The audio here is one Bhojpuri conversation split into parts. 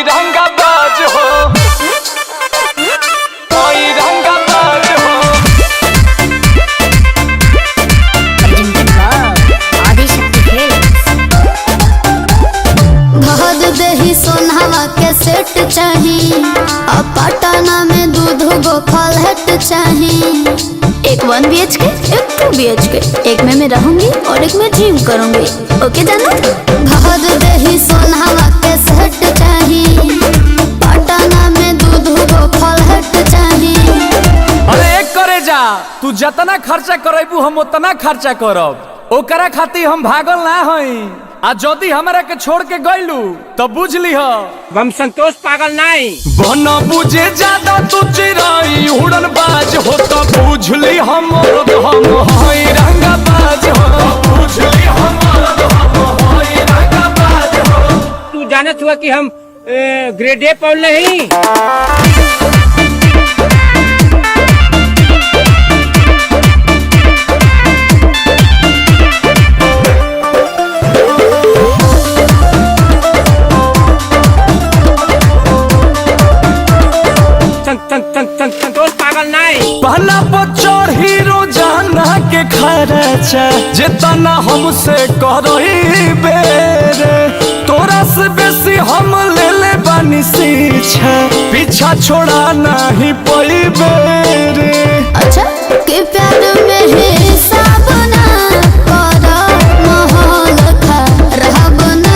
रंगाबाज हो, कोई रंगाबाज हो। भद देही सोनावा के सेट चाही, अब पटना में दूध गो फ्लैट चाही। एक 1 BHK, एक 2 BHK, एक में मैं रहूंगी और एक में जिम करूंगी। ओके जाना? भद देही सोनावा के सेट चाही, पटना में दूध गो फ्लैट चाही। अरे एक करे जा, तू जितना खर्चा करेबू हम उतना खर्चा करब। ओकरा खातिर हम भागल ना हई। आ जदी हमरा के छोड़ के गइलू तो बुझ लीह हम संतोष पागल नहीं। बन बुझे ज्यादा तू चिराई उड़न बाज हो तो बुझ ली हम हई रंगाबाज हो, बुझ ली हम हई रंगाबाज हो। तू जानत हुआ कि हम ग्रेड ए पढ़ नहीं। संतोष पागल नहीं। पहला बच्चर हीरो जाना के खर्चा जितना हमसे करही बेरे, तोरा से बेसी हम ले ले बानी सीछा, पीछा छोड़ा नहीं पई बेरे। अच्छा के प्यार में हिसाब ना करा, माहौल खराब ना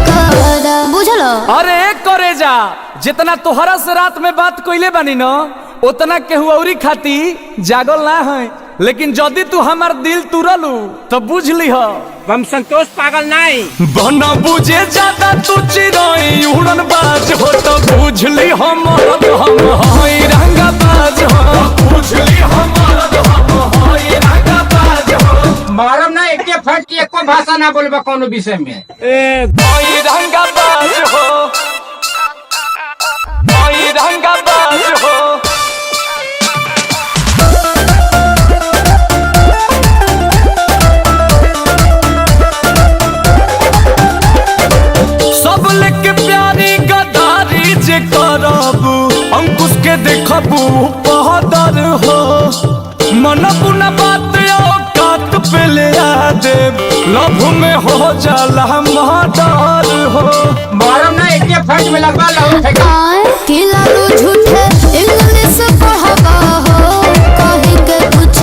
करा, बुझलो? अरे एक करे जा, जितना तोहरा से रात में बात कइले बानी न उतना केहू औरी खाती जागल ना है। लेकिन जदी तू हमार दिल तुरलू तो बुझ लीह हम संतोष पागल नहीं। बन बुझे ज्यादा तू चिराई उड़न बाज हो तो बुझ ली हम हई रंगाबाज हो, बुझ ली हम हई रंगाबाज हो। मारम ना एक फट की एको भाषा ना बोलबा कोनो विषय में। हई रंगाबाज हो, हई रंगाबाज हो। सब लेके प्यारी गदारी जे करबू, अंकुश के देखबू पहदर हो। मन पुना बात औकात पे ले आ देव, लभ में हो जाला मर्डर हो। मारम ना एक फट में लगवा लो। आए कि लालू झूठे इंग्लिश पढ़बा हो, कही के कुछ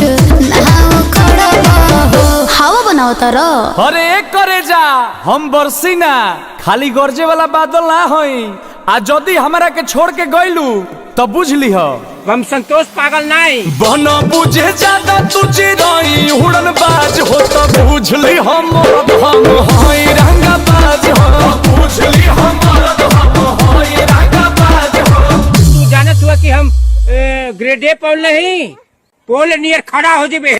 ना खड़बा हो। हवा बनाओ तारा। अरे एक करे जा, हम बरसी ना खाली गरजे वाला बादल ना होई। आ जदी हमरा के छोड़ के गइलू तो बुझ लीह हम संतोष पागल नहीं। बन बुझे ज्यादा तू चिराई उड़न बाज हो तो बुझ ली हम हई रंगाबाज हो, बुझ ली हम हई रंगाबाज हो। तू जानत हुआ कि हम ग्रेड ए पढ़ नहीं। पोल नियर खड़ा हो जेबे।